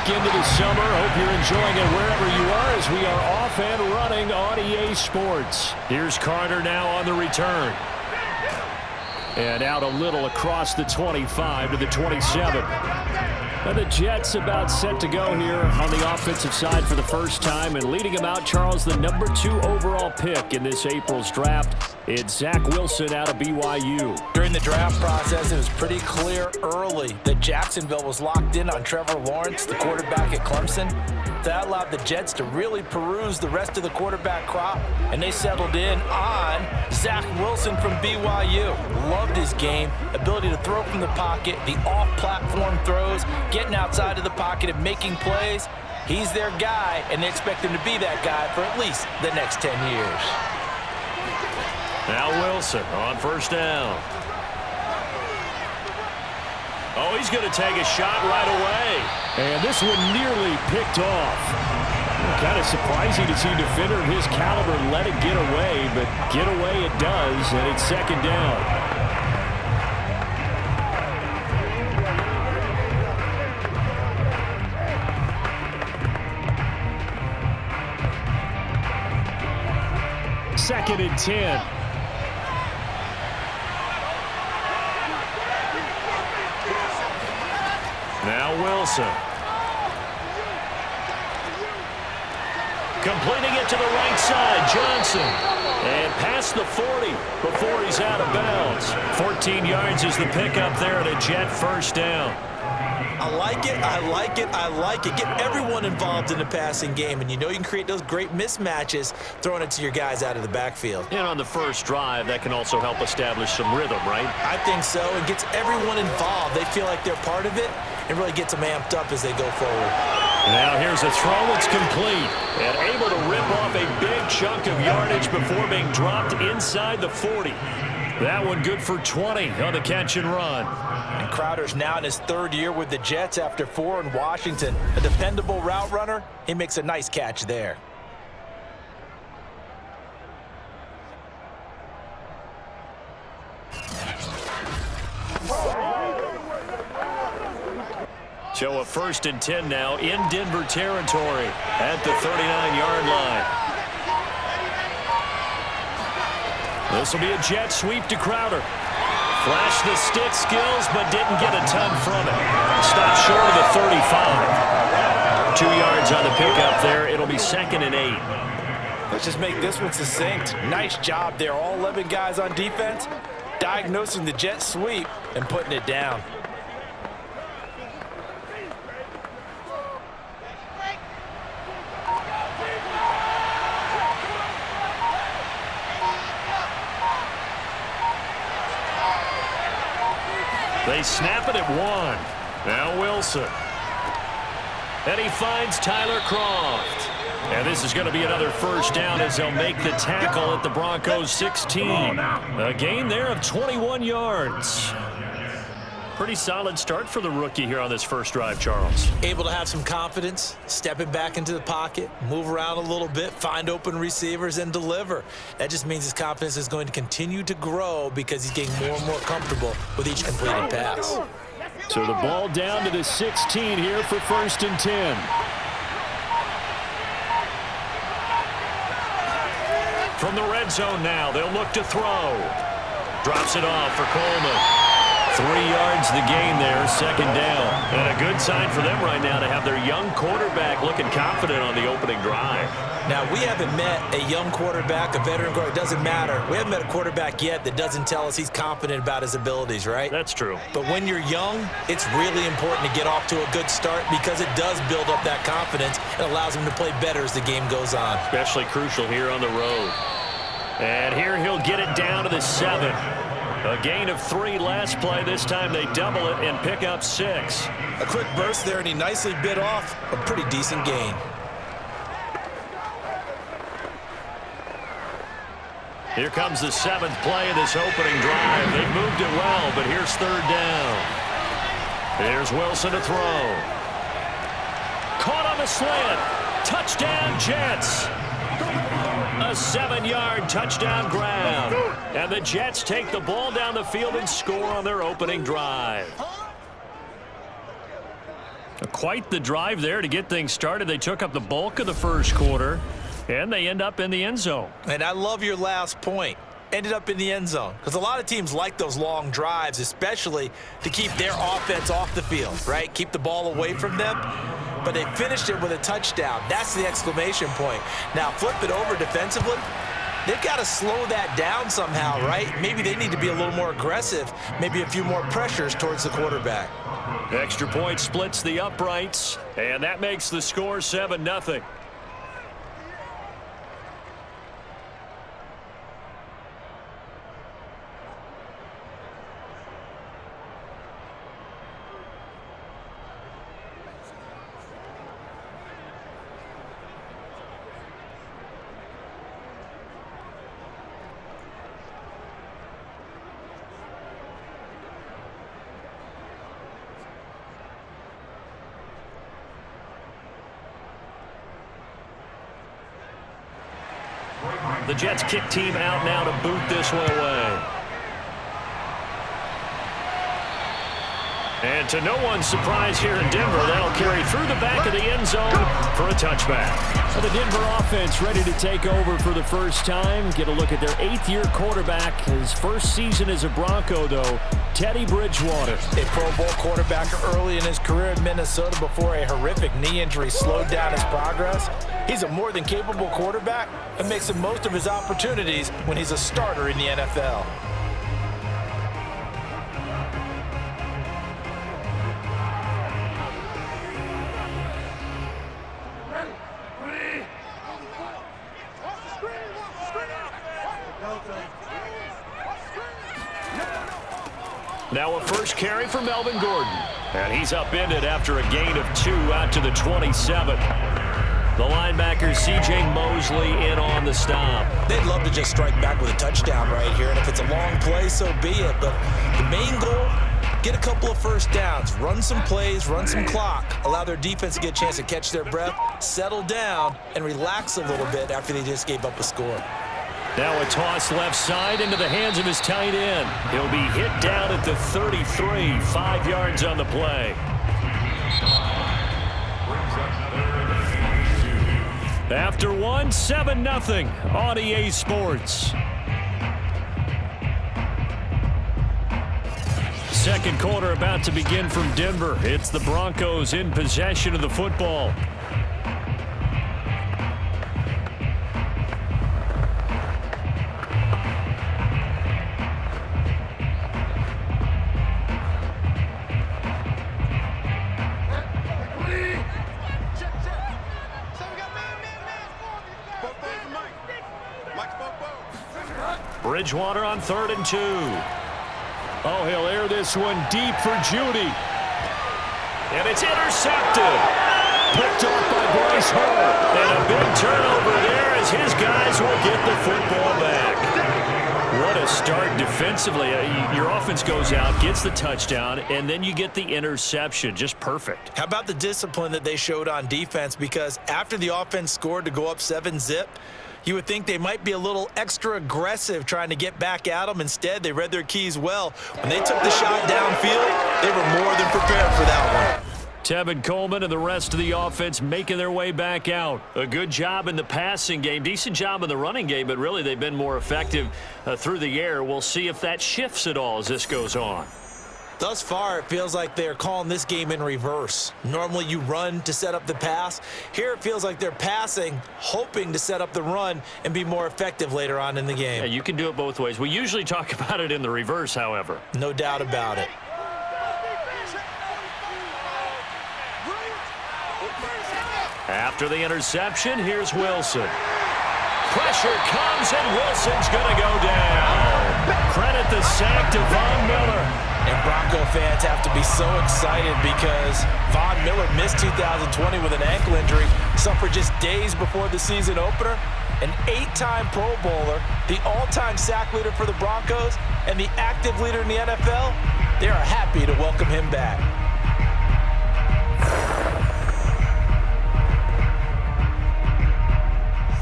week into the summer. Hope you're enjoying it wherever you are as we are off and running on EA Sports. Here's Carter now on the return. And out a little across the 25 to the 27. And the Jets about set to go here on the offensive side for the first time. And leading them out, Charles, the number 2 overall pick in this April's draft. It's Zach Wilson out of BYU. During the draft process, it was pretty clear early that Jacksonville was locked in on Trevor Lawrence, the quarterback at Clemson. That allowed the Jets to really peruse the rest of the quarterback crop, and they settled in on Zach Wilson from BYU. Loved his game, ability to throw from the pocket, the off-platform throws, getting outside of the pocket and making plays. He's their guy, and they expect him to be that guy for at least the next 10 years. Now Wilson on first down. Oh, he's going to take a shot right away. And this one nearly picked off. Kind of surprising to see a defender of his caliber let it get away, but get away it does, and it's second down. Second and 10. Now Wilson. Completing it to the right side, Johnson. And past the 40 before he's out of bounds. 14 yards is the pickup there at a Jet first down. I like it, I like it, I like it. Get everyone involved in the passing game, and you know you can create those great mismatches throwing it to your guys out of the backfield. And on the first drive, that can also help establish some rhythm, right? I think so. It gets everyone involved. They feel like they're part of it and really gets them amped up as they go forward. Now here's a throw that's complete and able to rip off a big chunk of yardage before being dropped inside the 40. That one good for 20 on the catch and run. And Crowder's now in his 3rd year with the Jets after 4 in Washington. A dependable route runner. He makes a nice catch there. So a 1st and 10 now in Denver territory at the 39-yard line. This will be a jet sweep to Crowder. Flashed the stick skills, but didn't get a ton from it. Stopped short of the 35. 2 yards on the pickup there. It'll be 2nd and 8. Let's just make this one succinct. Nice job there. All 11 guys on defense, diagnosing the jet sweep and putting it down. They snap it at 1. Now Wilson. And he finds Tyler Croft. And this is going to be another first down as they'll make the tackle at the Broncos 16. A gain there of 21 yards. Pretty solid start for the rookie here on this first drive, Charles. Able to have some confidence, stepping back into the pocket, move around a little bit, find open receivers, and deliver. That just means his confidence is going to continue to grow because he's getting more and more comfortable with each completed pass. So the ball down to the 16 here for 1st and 10. From the red zone now, they'll look to throw. Drops it off for Coleman. 3 yards the gain there, 2nd down. And a good sign for them right now to have their young quarterback looking confident on the opening drive. Now, we haven't met a young quarterback, a veteran quarterback. It doesn't matter. We haven't met a quarterback yet that doesn't tell us he's confident about his abilities, right? That's true. But when you're young, it's really important to get off to a good start because it does build up that confidence and allows him to play better as the game goes on. Especially crucial here on the road. And here he'll get it down to the 7. A gain of 3 last play. This time they double it and pick up 6. A quick burst there, and he nicely bit off a pretty decent gain. Here comes the 7th play of this opening drive. They moved it well, but here's 3rd down. Here's Wilson to throw. Caught on the slant. Touchdown, Jets. A 7-yard touchdown grab. And the Jets take the ball down the field and score on their opening drive. Quite the drive there to get things started. They took up the bulk of the first quarter, and they end up in the end zone. And I love your last point. Ended up in the end zone. Because a lot of teams like those long drives, especially to keep their offense off the field, right? Keep the ball away from them. But they finished it with a touchdown. That's the exclamation point. Now, flip it over defensively. They've got to slow that down somehow, right? Maybe they need to be a little more aggressive. Maybe a few more pressures towards the quarterback. Extra point splits the uprights, and that makes the score 7-0. The Jets kick team out now to boot this one away. And to no one's surprise here in Denver, that'll carry through the back of the end zone for a touchback. So the Denver offense ready to take over for the first time. Get a look at their 8th-year quarterback. His first season as a Bronco, though, Teddy Bridgewater. A Pro Bowl quarterback early in his career in Minnesota before a horrific knee injury slowed down his progress. He's a more than capable quarterback and makes the most of his opportunities when he's a starter in the NFL. Now a first carry for Melvin Gordon. And he's upended after a gain of 2 out to the 27. The linebacker C.J. Mosley in on the stop. They'd love to just strike back with a touchdown right here. And if it's a long play, so be it. But the main goal, get a couple of first downs, run some plays, run some clock, allow their defense to get a chance to catch their breath, settle down, and relax a little bit after they just gave up a score. Now a toss left side into the hands of his tight end. He'll be hit down at the 33, 5 yards on the play. After 1, 7-0 on EA Sports. Second quarter about to begin from Denver. It's the Broncos in possession of the football. Bridgewater on 3rd and 2. Oh, he'll air this one deep for Judy. And it's intercepted. Picked off by Bryce Hall. And a big turnover there as his guys will get the football back. What a start defensively. Your offense goes out, gets the touchdown, and then you get the interception. Just perfect. How about the discipline that they showed on defense? Because after the offense scored to go up 7-0, you would think they might be a little extra aggressive trying to get back at them. Instead, they read their keys well. When they took the shot downfield, they were more than prepared for that one. Tevin Coleman and the rest of the offense making their way back out. A good job in the passing game, decent job in the running game, but really they've been more effective through the air. We'll see if that shifts at all as this goes on. Thus far, it feels like they're calling this game in reverse. Normally, you run to set up the pass. Here, it feels like they're passing, hoping to set up the run and be more effective later on in the game. Yeah, you can do it both ways. We usually talk about it in the reverse, however. No doubt about it. After the interception, here's Wilson. Pressure comes, and Wilson's going to go down. Credit the sack to Von Miller. And Bronco fans have to be so excited because Von Miller missed 2020 with an ankle injury, suffered just days before the season opener. An 8-time Pro Bowler, the all-time sack leader for the Broncos, and the active leader in the NFL. They are happy to welcome him back.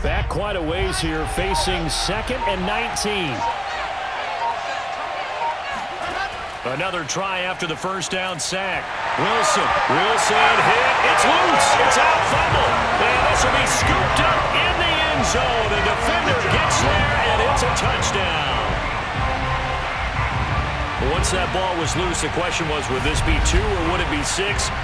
Back quite a ways here, facing 2nd and 19. Another try after the first down sack. Wilson hit. It's loose. It's out. Fumble. And this will be scooped up in the end zone. The defender gets there, and it's a touchdown. Once that ball was loose, the question was, would this be 2 or would it be 6?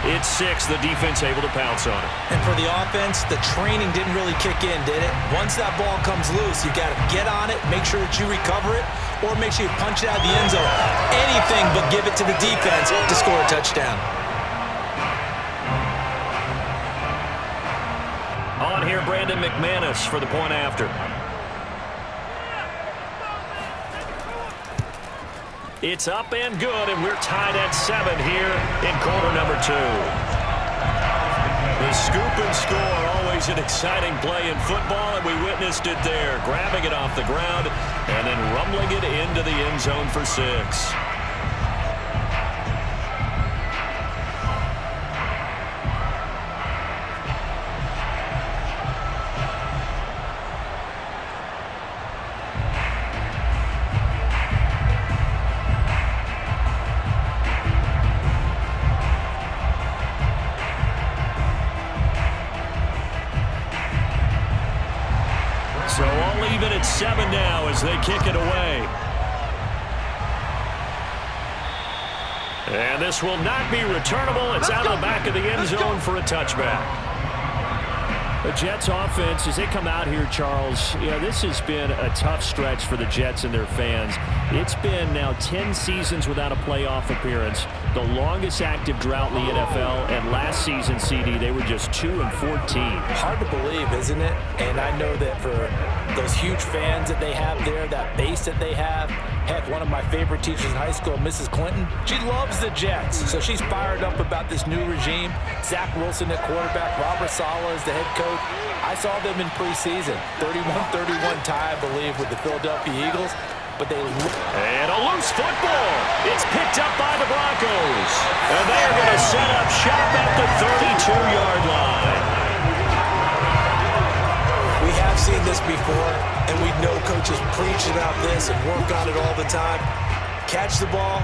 It's 6. The defense able to pounce on it. And for the offense, the training didn't really kick in, did it? Once that ball comes loose, you got to get on it, make sure that you recover it, or make sure you punch it out of the end zone. Anything but give it to the defense to score a touchdown. On here, Brandon McManus for the point after. It's up and good, and we're tied at 7 here in quarter number 2. The scoop and score, always an exciting play in football, and we witnessed it there, grabbing it off the ground and then rumbling it into the end zone for 6. So all even at 7 now as they kick it away. And this will not be returnable. It's out of the back of the end zone for a touchback. The Jets offense, as they come out here, Charles, this has been a tough stretch for the Jets and their fans. It's been now 10 seasons without a playoff appearance, the longest active drought in the NFL, and last season, CD, they were just 2-14. Hard to believe, isn't it? And I know that for those huge fans that they have there, that base that they have, heck, one of my favorite teachers in high school, Mrs. Clinton, she loves the Jets, so she's fired up about this new regime. Zach Wilson at quarterback, Robert Saleh as the head coach. I saw them in preseason, 31-31 tie, I believe, with the Philadelphia Eagles. But and a loose football. It's picked up by the Broncos. And they are going to set up shop at the 32-yard line. We have seen this before, and we know coaches preach about this and work on it all the time. Catch the ball.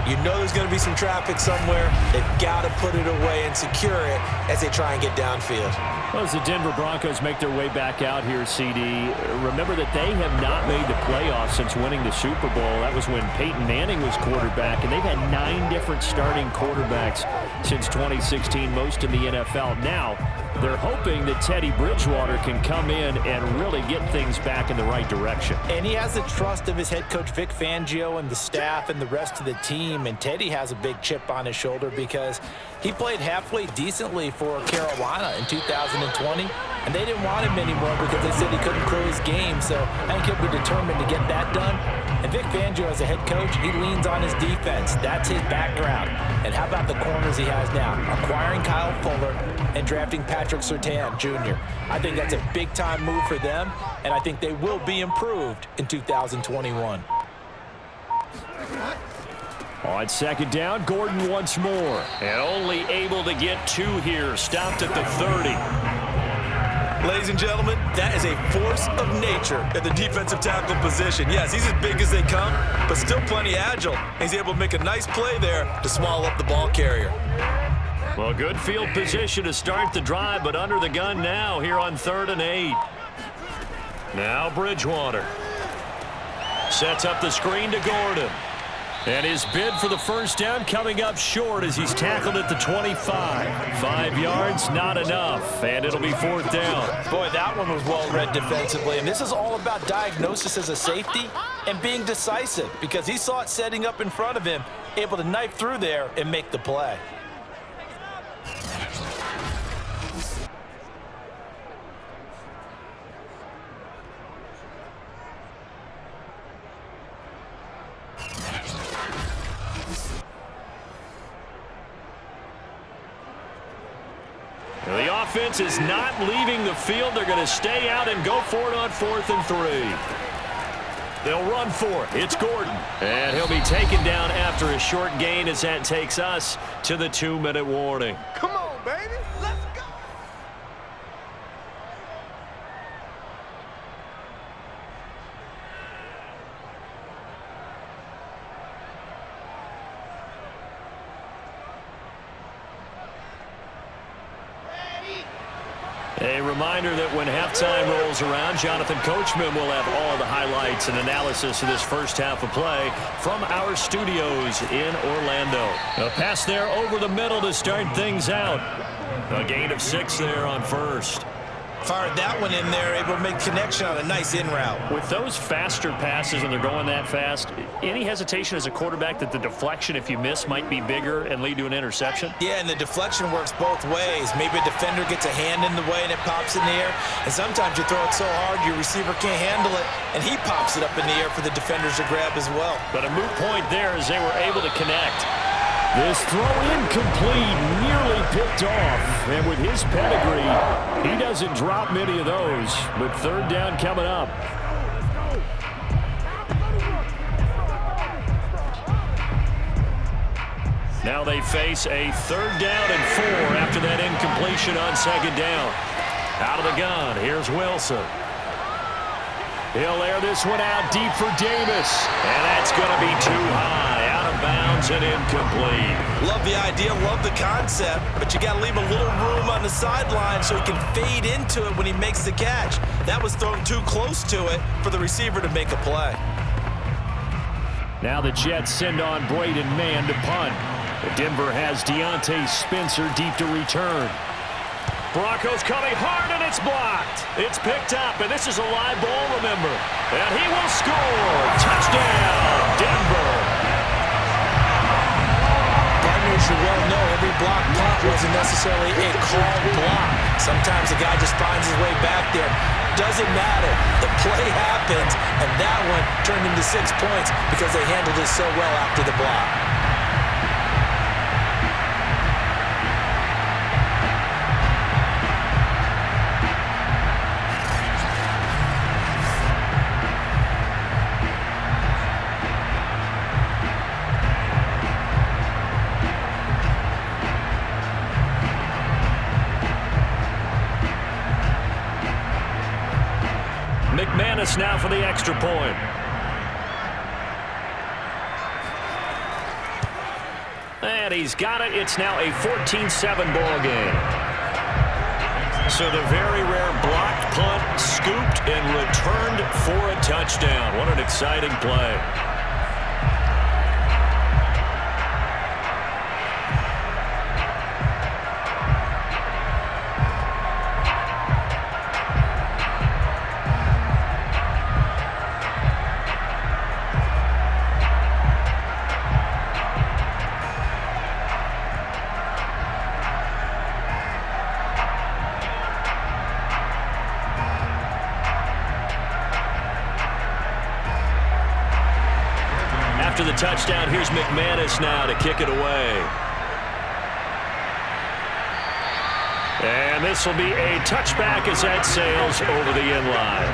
You know there's going to be some traffic somewhere. They've got to put it away and secure it as they try and get downfield. Well, as the Denver Broncos make their way back out here, CD, remember that they have not made the playoffs since winning the Super Bowl. That was when Peyton Manning was quarterback, and they've had 9 different starting quarterbacks since 2016, most in the NFL. Now, they're hoping that Teddy Bridgewater can come in and really get things back in the right direction. And he has the trust of his head coach, Vic Fangio, and the staff and the rest of the team. And Teddy has a big chip on his shoulder because he played halfway decently for Carolina in 2020, and they didn't want him anymore because they said he couldn't close games. So I think he'll be determined to get that done. And Vic Fangio, as a head coach, he leans on his defense. That's his background. And how about the corners he has now? Acquiring Kyle Fuller and drafting Patrick Surtain Jr. I think that's a big-time move for them, and I think they will be improved in 2021. On second down, Gordon once more. And only able to get 2 here. Stopped at the 30. Ladies and gentlemen, that is a force of nature at the defensive tackle position. Yes, he's as big as they come, but still plenty agile. He's able to make a nice play there to small up the ball carrier. Well, good field position to start the drive, but under the gun now here on 3rd and 8. Now Bridgewater sets up the screen to Gordon. And his bid for the first down coming up short as he's tackled at the 25. 5 yards, not enough, and it'll be 4th down. Boy, that one was well read defensively, and this is all about diagnosis as a safety and being decisive because he saw it setting up in front of him, able to knife through there and make the play. The offense is not leaving the field. They're going to stay out and go for it on 4th and 3. They'll run for it. It's Gordon. And he'll be taken down after a short gain as that takes us to the 2-minute warning. Come on, baby. Let's go. A reminder that when halftime rolls around, Jonathan Coachman will have all the highlights and analysis of this first half of play from our studios in Orlando. A pass there over the middle to start things out. A gain of 6 there on first. Fired that one in there, able to make connection on a nice in route. With those faster passes and they're going that fast, any hesitation as a quarterback that the deflection, if you miss, might be bigger and lead to an interception? Yeah, and the deflection works both ways. Maybe a defender gets a hand in the way and it pops in the air, and sometimes you throw it so hard your receiver can't handle it, and he pops it up in the air for the defenders to grab as well. But a moot point there as they were able to connect. This throw incomplete, nearly picked off. And with his pedigree, he doesn't drop many of those. With third down coming up. Now they face a third down and 4 after that incompletion on second down. Out of the gun, here's Wilson. He'll air this one out deep for Davis. And that's going to be too high. Out of bounds and incomplete. Love the idea, love the concept, but you got to leave a little room on the sideline so he can fade into it when he makes the catch. That was thrown too close to it for the receiver to make a play. Now the Jets send on Braden Mann to punt. Denver has Deontay Spencer deep to return. Broncos coming hard, and it's blocked. It's picked up, and this is a live ball, remember. And he will score. Touchdown, Denver. Partners should well know every block punt wasn't necessarily a called block. Sometimes the guy just finds his way back there. Doesn't matter. The play happens, and that one turned into 6 points because they handled it so well after the block. McManus now for the extra point. And he's got it. It's now a 14-7 ball game. So the very rare blocked punt, scooped and returned for a touchdown. What an exciting play. After the touchdown, here's McManus now to kick it away. And this will be a touchback as that sails over the end line.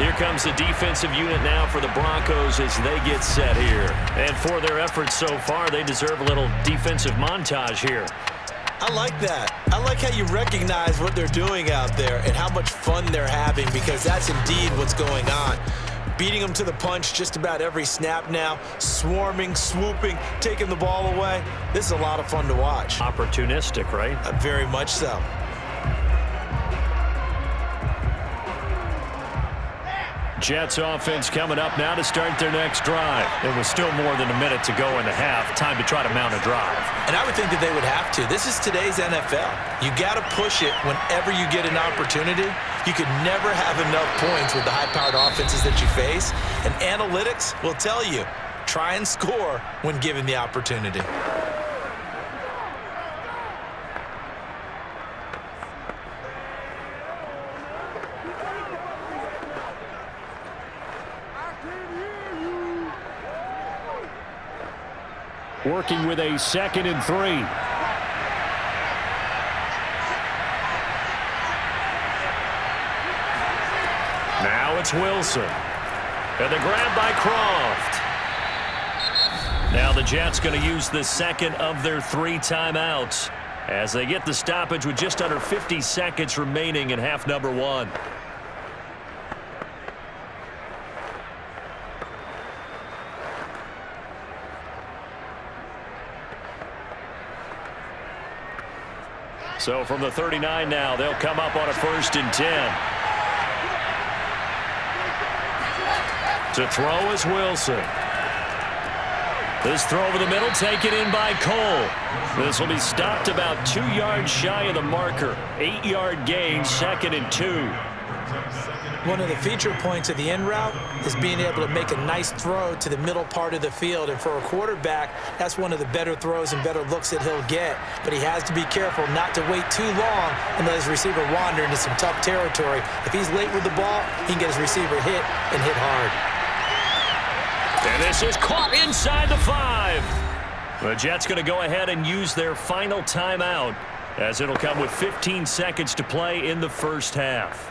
Here comes the defensive unit now for the Broncos as they get set here. And for their efforts so far, they deserve a little defensive montage here. I like that. I like how you recognize what they're doing out there and how much fun they're having, because that's indeed what's going on. Beating them to the punch just about every snap now, swarming, swooping, taking the ball away. This is a lot of fun to watch. Opportunistic, right? Very much so. Jets offense coming up now to start their next drive. It was still more than a minute to go in the half. Time to try to mount a drive. And I would think that they would have to. This is today's NFL. You got to push it whenever you get an opportunity. You could never have enough points with the high-powered offenses that you face. And analytics will tell you, try and score when given the opportunity. Working with a 2nd and 3. Now it's Wilson. And the grab by Croft. Now the Jets going to use the second of their 3 timeouts as they get the stoppage with just under 50 seconds remaining in half number 1. So from the 39 now, they'll come up on a 1st and 10. To throw is Wilson. This throw over the middle taken in by Cole. This will be stopped about 2 yards shy of the marker. 8-yard gain, 2nd and 2. One of the feature points of the in route is being able to make a nice throw to the middle part of the field. And for a quarterback, that's one of the better throws and better looks that he'll get. But he has to be careful not to wait too long and let his receiver wander into some tough territory. If he's late with the ball, he can get his receiver hit and hit hard. And this is caught inside the 5. The Jets going to go ahead and use their final timeout, as it'll come with 15 seconds to play in the first half.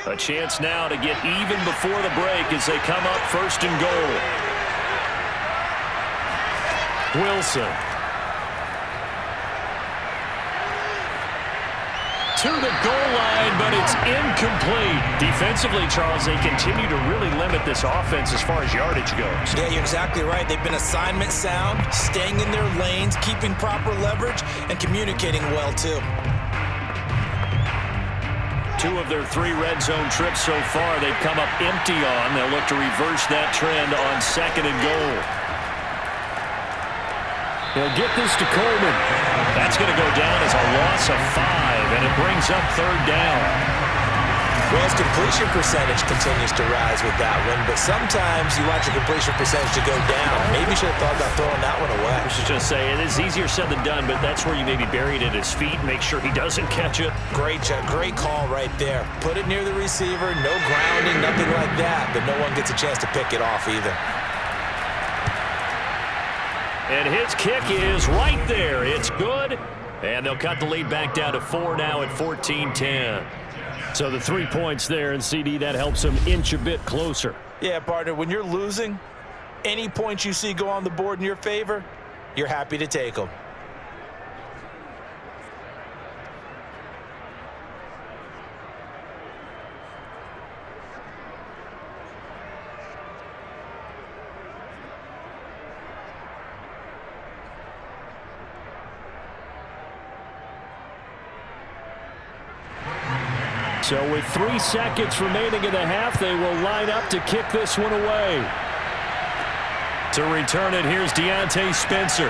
A chance now to get even before the break as they come up 1st and goal. Wilson. To the goal line, but it's incomplete. Defensively, Charles, they continue to really limit this offense as far as yardage goes. Yeah, you're exactly right. They've been assignment sound, staying in their lanes, keeping proper leverage, and communicating well, too. 2 of their 3 red zone trips so far they've come up empty on. They'll look to reverse that trend on 2nd and goal. He'll get this to Coleman. That's going to go down as a loss of 5, and it brings up 3rd down. Well, his completion percentage continues to rise with that one, but sometimes you want your completion percentage to go down. Maybe you should have thought about throwing that one away. I was just say, it is easier said than done, but that's where you maybe bury it at his feet and make sure he doesn't catch it. Great call right there. Put it near the receiver, no grounding, nothing like that, but no one gets a chance to pick it off either. And his kick is right there. It's good, and they'll cut the lead back down to 4 now at 14-10. So the 3 points there, and CD, that helps them inch a bit closer. Yeah, partner, when you're losing, any points you see go on the board in your favor, you're happy to take them. So with 3 seconds remaining in the half, they will line up to kick this one away. To return it, here's Deontay Spencer.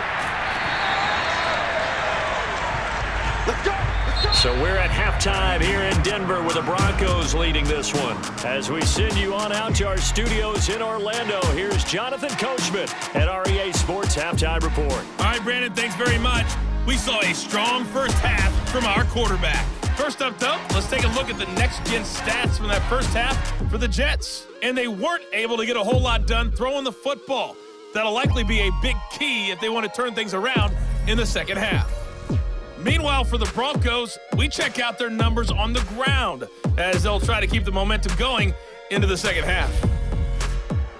Let's go. So we're at halftime here in Denver with the Broncos leading this one. As we send you on out to our studios in Orlando, here's Jonathan Coachman at REA Sports Halftime Report. All right, Brandon, thanks very much. We saw a strong first half from our quarterback. First up, though, let's take a look at the next-gen stats from that first half for the Jets. And they weren't able to get a whole lot done throwing the football. That'll likely be a big key if they want to turn things around in the second half. Meanwhile, for the Broncos, we check out their numbers on the ground as they'll try to keep the momentum going into the second half.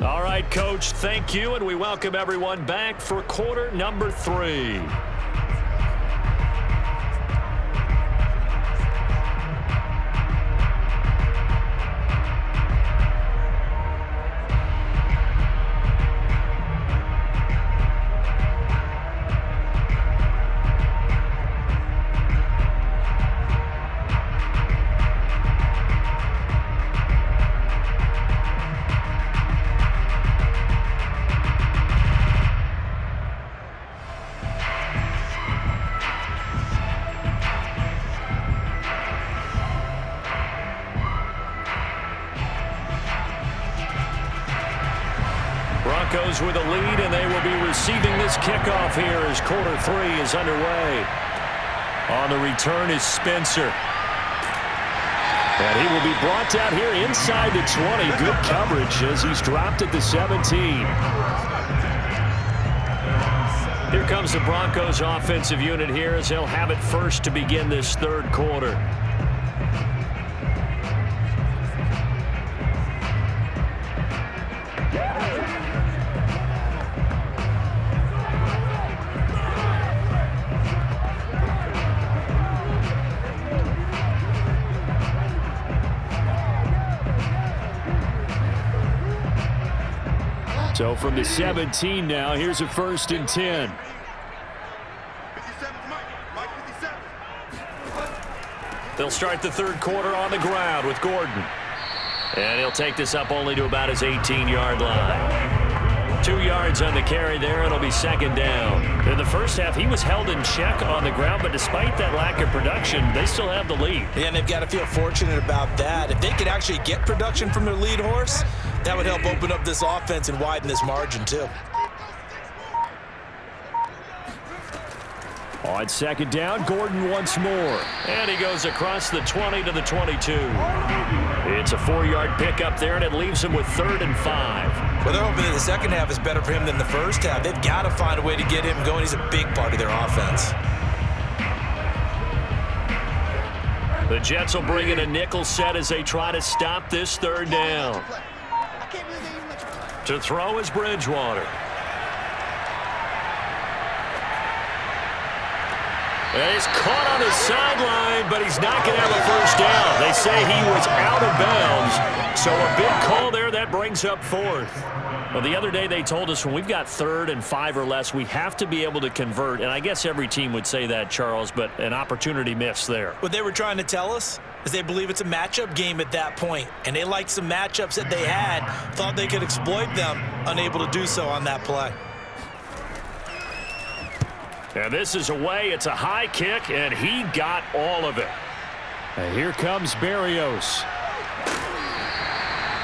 All right, Coach, thank you, and we welcome everyone back for quarter number 3. Broncos with a lead, and they will be receiving this kickoff here as quarter 3 is underway. On the return is Spencer. And he will be brought down here inside the 20. Good coverage as he's dropped at the 17. Here comes the Broncos offensive unit here as they'll have it first to begin this third quarter. So from the 17 now, here's a 1st and 10. They'll start the third quarter on the ground with Gordon. And he'll take this up only to about his 18-yard line. 2 yards on the carry there. It'll be 2nd down. In the first half, he was held in check on the ground, but despite that lack of production, they still have the lead. Yeah, and they've got to feel fortunate about that. If they could actually get production from their lead horse, that would help open up this offense and widen this margin, too. On 2nd down, Gordon once more. And he goes across the 20 to the 22. It's a 4-yard pickup there, and it leaves him with 3rd and 5. Well, they're hoping that the second half is better for him than the first half. They've got to find a way to get him going. He's a big part of their offense. The Jets will bring in a nickel set as they try to stop this 3rd down. To throw is Bridgewater. And he's caught on the sideline, but he's not going to have a 1st down. They say he was out of bounds, so a big call there. That brings up 4th. Well, the other day they told us when we've got 3rd and 5 or less, we have to be able to convert. And I guess every team would say that, Charles, but an opportunity missed there. What they were trying to tell us is they believe it's a matchup game at that point, and they liked some matchups that they had, thought they could exploit them, unable to do so on that play. And this is away. It's a high kick, and he got all of it. And here comes Berrios.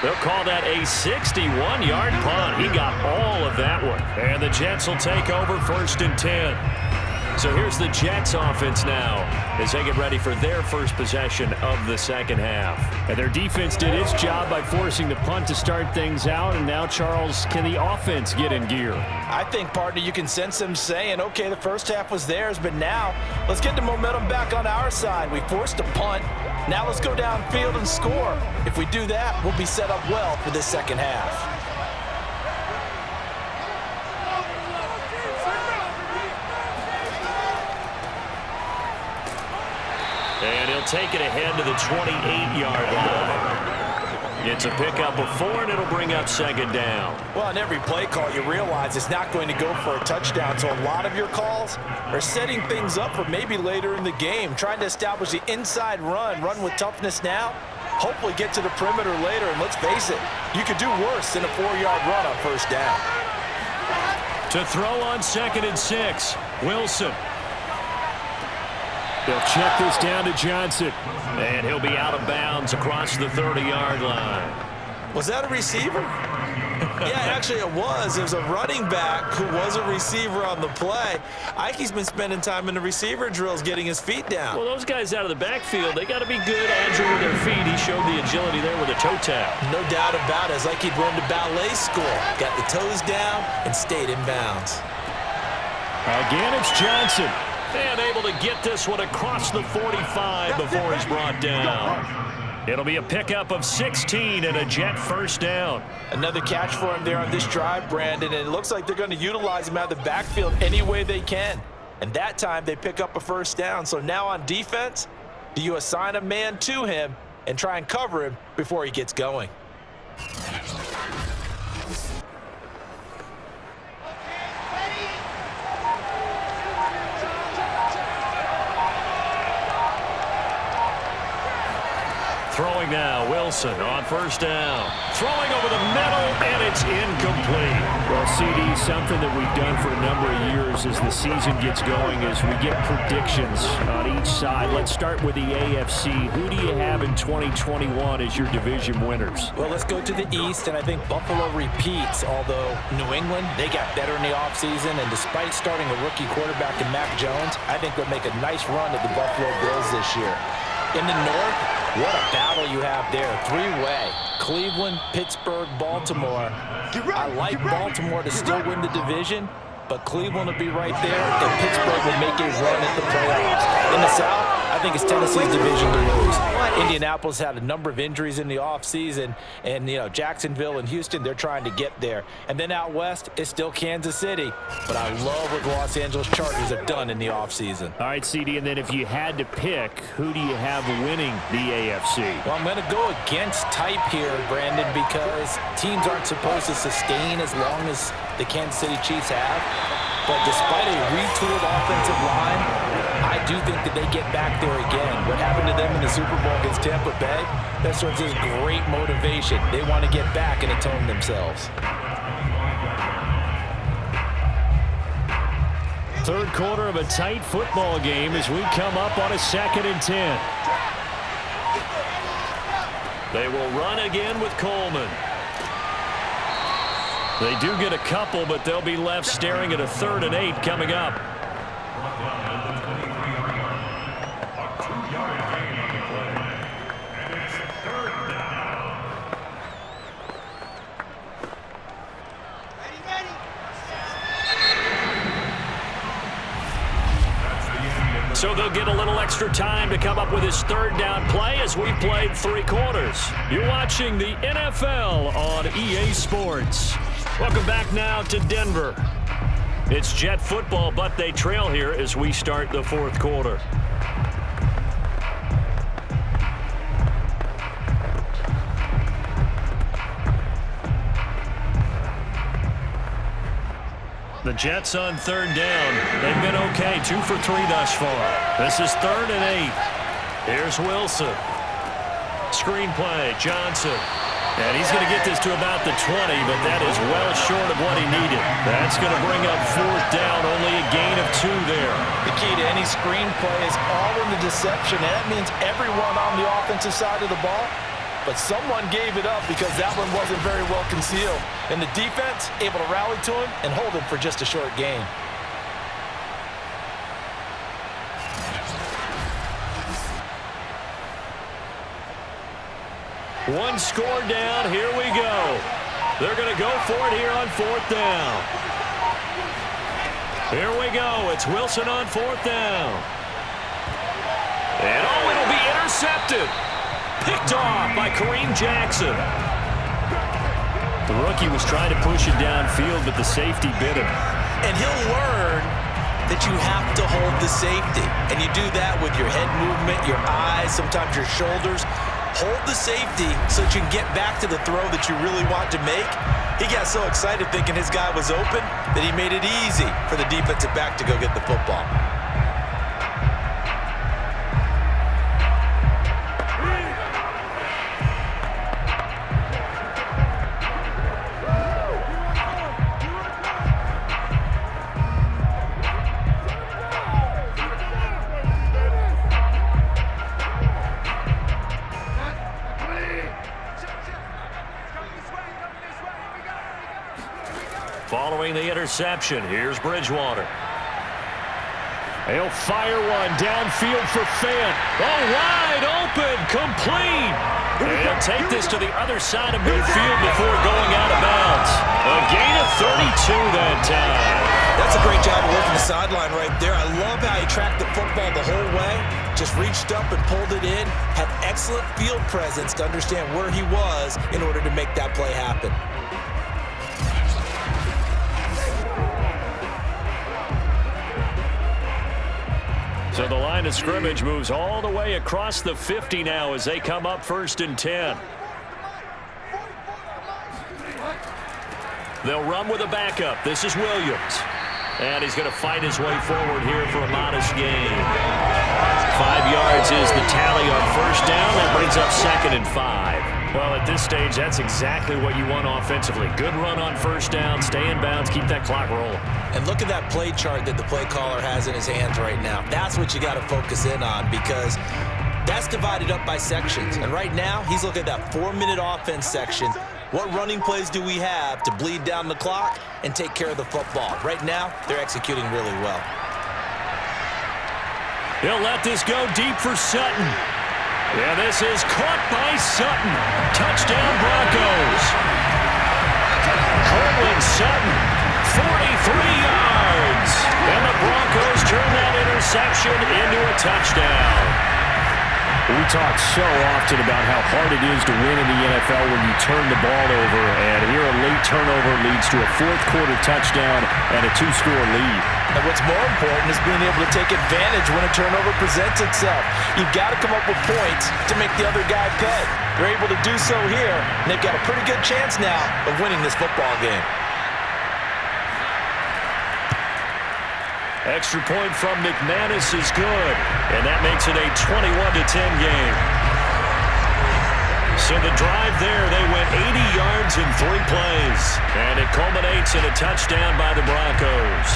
They'll call that a 61-yard punt. He got all of that one. And the Jets will take over 1st and 10. So here's the Jets offense now as they get ready for their first possession of the second half. And their defense did its job by forcing the punt to start things out. And now, Charles, can the offense get in gear? I think, partner, you can sense them saying, okay, the first half was theirs, but now let's get the momentum back on our side. We forced a punt. Now let's go downfield and score. If we do that, we'll be set up well for this second half. And he'll take it ahead to the 28-yard line. It's a pickup of 4, and it'll bring up 2nd down. Well, in every play call, you realize it's not going to go for a touchdown, so a lot of your calls are setting things up for maybe later in the game, trying to establish the inside run with toughness now, hopefully get to the perimeter later, and let's face it, you could do worse than a 4-yard run on 1st down. To throw on 2nd and 6, Wilson. They'll check this down to Johnson. And he'll be out of bounds across the 30-yard line. Was that a receiver? Yeah, actually it was. There's a running back who was a receiver on the play. Ike's been spending time in the receiver drills getting his feet down. Well, those guys out of the backfield, they got to be good, agile with their feet. He showed the agility there with a toe tap. No doubt about it. It's like he'd run to ballet school. Got the toes down and stayed in bounds. Again, it's Johnson. And able to get this one across the 45 before he's brought down. It'll be a pickup of 16 and a Jet 1st down. Another catch for him there on this drive, Brandon, and it looks like they're going to utilize him out of the backfield any way they can. And that time they pick up a 1st down. So now on defense, do you assign a man to him and try and cover him before he gets going? Throwing now, Wilson on 1st down. Throwing over the middle, and it's incomplete. Well, CD, something that we've done for a number of years as the season gets going is we get predictions on each side. Let's start with the AFC. Who do you have in 2021 as your division winners? Well, let's go to the East, and I think Buffalo repeats, although New England, they got better in the offseason, and despite starting a rookie quarterback in Mac Jones, I think they'll make a nice run at the Buffalo Bills this year. In the North, what a battle you have there. 3-way. Cleveland, Pittsburgh, Baltimore. I like Baltimore to still win the division, but Cleveland will be right there, and Pittsburgh will make a run at the playoffs. In the South, I think it's Tennessee's division to lose. Indianapolis had a number of injuries in the offseason, and, Jacksonville and Houston, they're trying to get there. And then out west, it's still Kansas City. But I love what the Los Angeles Chargers have done in the offseason. All right, CD, and then if you had to pick, who do you have winning the AFC? Well, I'm going to go against type here, Brandon, because teams aren't supposed to sustain as long as the Kansas City Chiefs have. But despite a retooled offensive line, I do think that they get back there again. What happened to them in the Super Bowl against Tampa Bay, that serves as great motivation. They want to get back and atone themselves. Third quarter of a tight football game as we come up on a 2nd and 10. They will run again with Coleman. They do get a couple, but they'll be left staring at a 3rd and 8 coming up. So they'll get a little extra time to come up with his 3rd down play as we played 3 quarters. You're watching the NFL on EA Sports. Welcome back now to Denver. It's Jet football, but they trail here as we start the 4th quarter. The Jets on 3rd down. They've been okay, 2 for 3 thus far. This is 3rd and 8. Here's Wilson. Screen play, Johnson. And he's going to get this to about the 20, but that is well short of what he needed. That's going to bring up 4th down, only a gain of 2 there. The key to any screen play is all in the deception, and that means everyone on the offensive side of the ball. But someone gave it up because that one wasn't very well concealed. And the defense able to rally to him and hold him for just a short gain. One score down. Here we go. They're going to go for it here on 4th down. Here we go. It's Wilson on 4th down. And it'll be intercepted. Picked off by Kareem Jackson. The rookie was trying to push it downfield, but the safety bit him. And he'll learn that you have to hold the safety. And you do that with your head movement, your eyes, sometimes your shoulders. Hold the safety so that you can get back to the throw that you really want to make. He got so excited thinking his guy was open that he made it easy for the defensive back to go get the football. Following the interception, here's Bridgewater. He'll fire one downfield for Fant. Oh, wide open, complete. And he'll take this to the other side of midfield before going out of bounds. A gain of 32 that time. That's a great job of working the sideline right there. I love how he tracked the football the whole way. Just reached up and pulled it in. Had excellent field presence to understand where he was in order to make that play happen. So the line of scrimmage moves all the way across the 50 now as they come up 1st and 10. They'll run with a backup. This is Williams. And he's going to fight his way forward here for a modest gain. 5 yards is the tally on 1st down. That brings up 2nd and 5. Well, at this stage, that's exactly what you want offensively. Good run on 1st down, stay in bounds, keep that clock rolling. And look at that play chart that the play caller has in his hands right now. That's what you got to focus in on because that's divided up by sections. And right now, he's looking at that 4-minute offense section. What running plays do we have to bleed down the clock and take care of the football? Right now, they're executing really well. He'll let this go deep for Sutton. Yeah, this is caught by Sutton. Touchdown, Broncos. Cortland Sutton, 43 yards. And the Broncos turn that interception into a touchdown. We talk so often about how hard it is to win in the NFL when you turn the ball over, and here a late turnover leads to a fourth-quarter touchdown and a two-score lead. And what's more important is being able to take advantage when a turnover presents itself. You've got to come up with points to make the other guy pay. They're able to do so here, and they've got a pretty good chance now of winning this football game. Extra point from McManus is good, and that makes it a 21-10 game. So the drive there, they went 80 yards in 3 plays, and it culminates in a touchdown by the Broncos.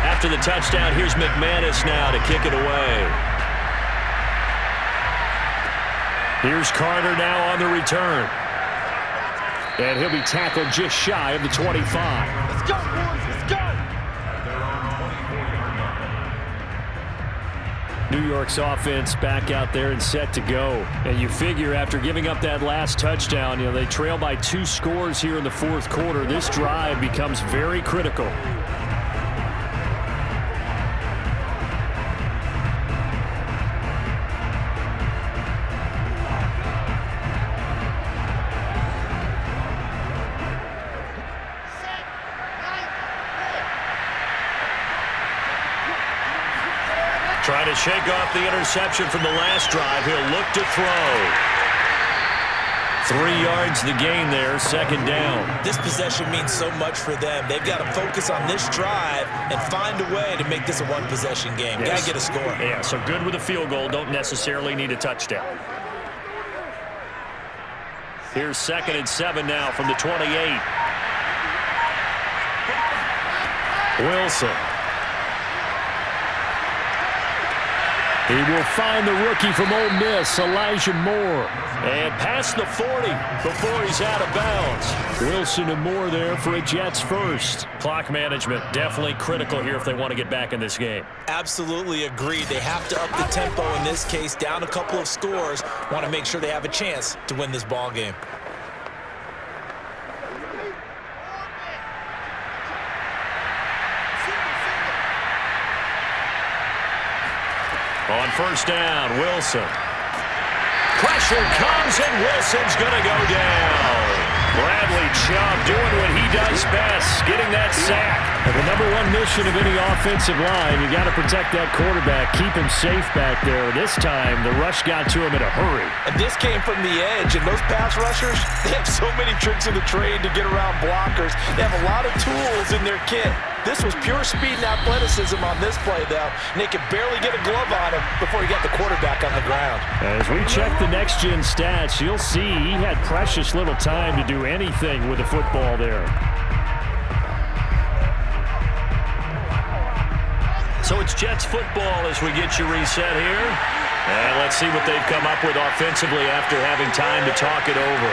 After the touchdown, here's McManus now to kick it away. Here's Carter now on the return. And he'll be tackled just shy of the 25. Let's go, boys. Let's go. New York's offense back out there and set to go. And you figure after giving up that last touchdown, they trail by 2 scores here in the fourth quarter. This drive becomes very critical. Trying to shake off the interception from the last drive. He'll look to throw. 3 yards the gain there, second down. This possession means so much for them. They've got to focus on this drive and find a way to make this a one-possession game. Yes. Got to get a score. Yeah, so good with a field goal. Don't necessarily need a touchdown. Here's 2nd and 7 now from the 28. Wilson. He will find the rookie from Ole Miss, Elijah Moore. And past the 40 before he's out of bounds. Wilson and Moore there for a Jets first. Clock management definitely critical here if they want to get back in this game. Absolutely agreed. They have to up the tempo in this case, down a couple of scores. Want to make sure they have a chance to win this ball game. On first down, Wilson. Pressure comes, and Wilson's going to go down. Bradley Chubb doing what he does best, getting that sack. And the #1 mission of any offensive line, you got to protect that quarterback, keep him safe back there. This time, the rush got to him in a hurry. And this came from the edge, and those pass rushers, they have so many tricks in the trade to get around blockers. They have a lot of tools in their kit. This was pure speed and athleticism on this play, though, and they could barely get a glove on him before he got the quarterback on the ground. As we check the next-gen stats, you'll see he had precious little time to do anything with the football there. So it's Jets football as we get you reset here. And let's see what they've come up with offensively after having time to talk it over.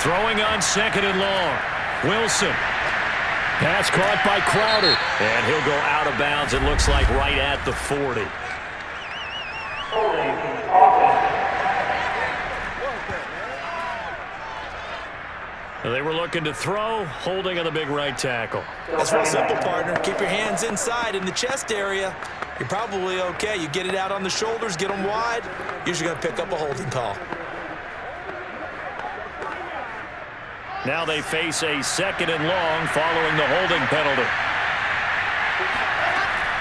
Throwing on 2nd and long. Wilson. Pass caught by Crowder. And he'll go out of bounds, it looks like, right at the 40. They were looking to throw, holding on the big right tackle. That's real simple, partner. Keep your hands inside in the chest area. You're probably okay. You get it out on the shoulders, get them wide. Usually going to pick up a holding call. Now they face a 2nd and long following the holding penalty.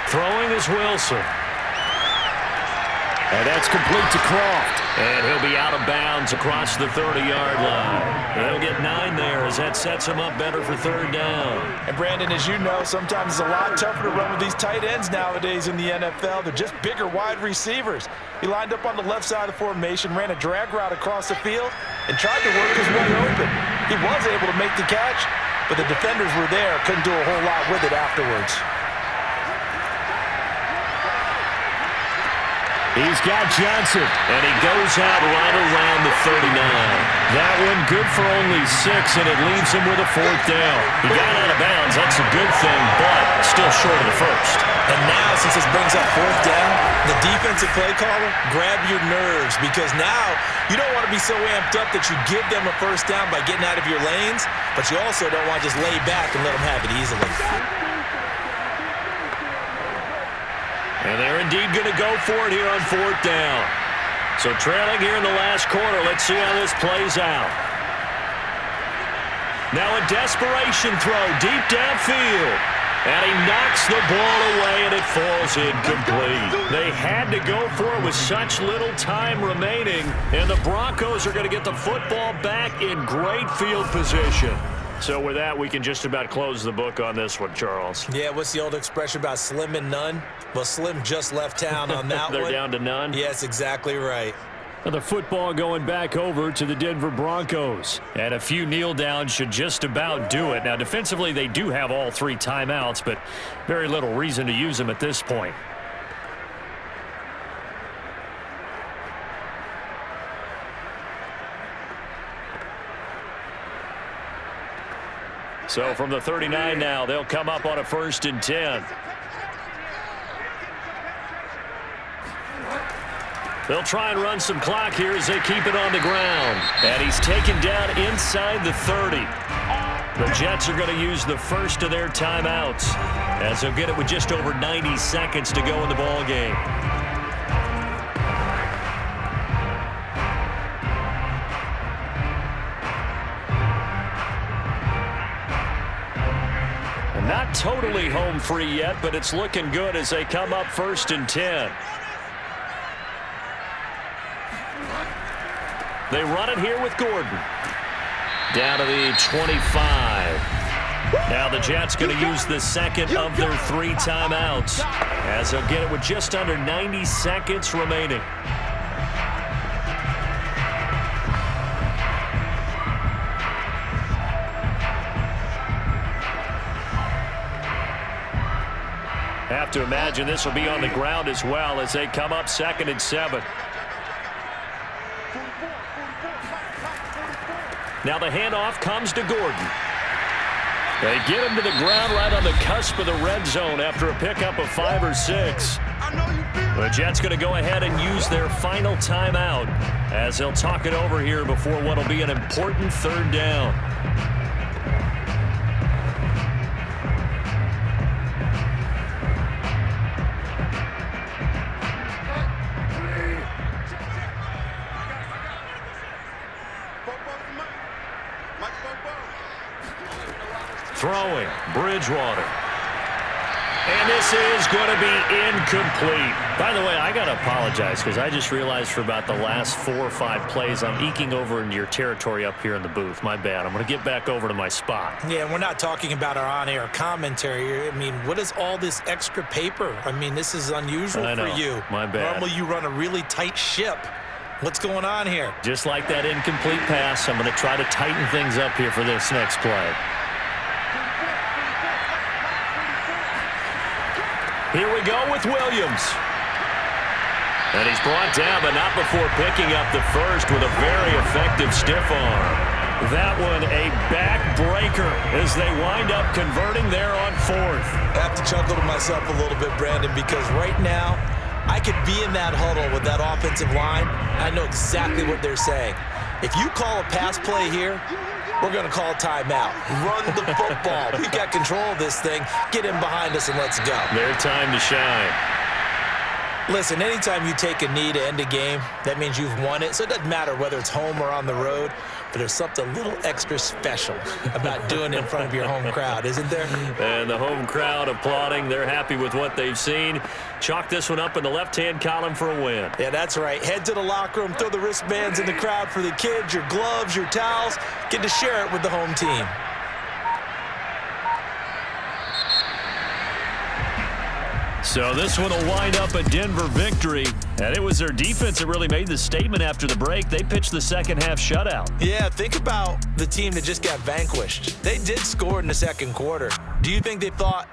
Throwing is Wilson. And that's complete to Croft. And he'll be out of bounds across the 30-yard line. He'll get 9 there as that sets him up better for 3rd down. And Brandon, as you know, sometimes it's a lot tougher to run with these tight ends nowadays in the NFL. They're just bigger wide receivers. He lined up on the left side of the formation, ran a drag route across the field, and tried to work his way open. He was able to make the catch, but the defenders were there, couldn't do a whole lot with it afterwards. He's got Johnson, and he goes out right around the 39. That one good for only 6, and it leaves him with a 4th down. He got out of bounds. That's a good thing, but still short of the first. And now, since this brings up 4th down, the defensive play caller, grab your nerves, because now you don't want to be so amped up that you give them a 1st down by getting out of your lanes, but you also don't want to just lay back and let them have it easily. And they're indeed going to go for it here on 4th down. So trailing here in the last quarter. Let's see how this plays out. Now a desperation throw deep downfield. And he knocks the ball away, and it falls incomplete. They had to go for it with such little time remaining. And the Broncos are going to get the football back in great field position. So with that, we can just about close the book on this one, Charles. Yeah, what's the old expression about slim and none? Well, Slim just left town on that They're one. down to none? Yes, exactly right. The football going back over to the Denver Broncos. And a few kneel downs should just about do it. Now, defensively, they do have all 3 timeouts, but very little reason to use them at this point. So from the 39 now, they'll come up on a 1st and 10. They'll try and run some clock here as they keep it on the ground. And he's taken down inside the 30. The Jets are going to use the first of their timeouts as they'll get it with just over 90 seconds to go in the ball game. And not totally home free yet, but it's looking good as they come up 1st and 10. They run it here with Gordon. Down to the 25. Now the Jets going to use the second of their 3 timeouts as they'll get it with just under 90 seconds remaining. Have to imagine this will be on the ground as well as they come up 2nd and 7. Now the handoff comes to Gordon. They get him to the ground right on the cusp of the red zone after a pickup of 5 or 6. The Jets going to go ahead and use their final timeout as they'll talk it over here before what will be an important 3rd down. Throwing, Bridgewater. And this is going to be incomplete. By the way, I got to apologize because I just realized for about the last 4 or 5 plays, I'm eking over into your territory up here in the booth. My bad. I'm going to get back over to my spot. Yeah, we're not talking about our on-air commentary here. I mean, what is all this extra paper? I mean, this is unusual for you. My bad. Normally you run a really tight ship. What's going on here? Just like that incomplete pass, I'm going to try to tighten things up here for this next play. Here we go with Williams. And he's brought down, but not before picking up the first with a very effective stiff arm. That one a backbreaker as they wind up converting there on 4th. I have to chuckle to myself a little bit, Brandon, because right now I could be in that huddle with that offensive line. I know exactly what they're saying. If you call a pass play here, we're going to call timeout. Run the football. We've got control of this thing. Get in behind us and let's go. Their time to shine. Listen, anytime you take a knee to end a game, that means you've won it. So it doesn't matter whether it's home or on the road, but there's something a little extra special about doing it in front of your home crowd, isn't there? And the home crowd applauding. They're happy with what they've seen. Chalk this one up in the left-hand column for a win. Yeah, that's right. Head to the locker room, throw the wristbands in the crowd for the kids, your gloves, your towels. Get to share it with the home team. So this one will wind up a Denver victory. And it was their defense that really made the statement after the break. They pitched the second half shutout. Yeah, think about the team that just got vanquished. They did score in the second quarter. Do you think they thought,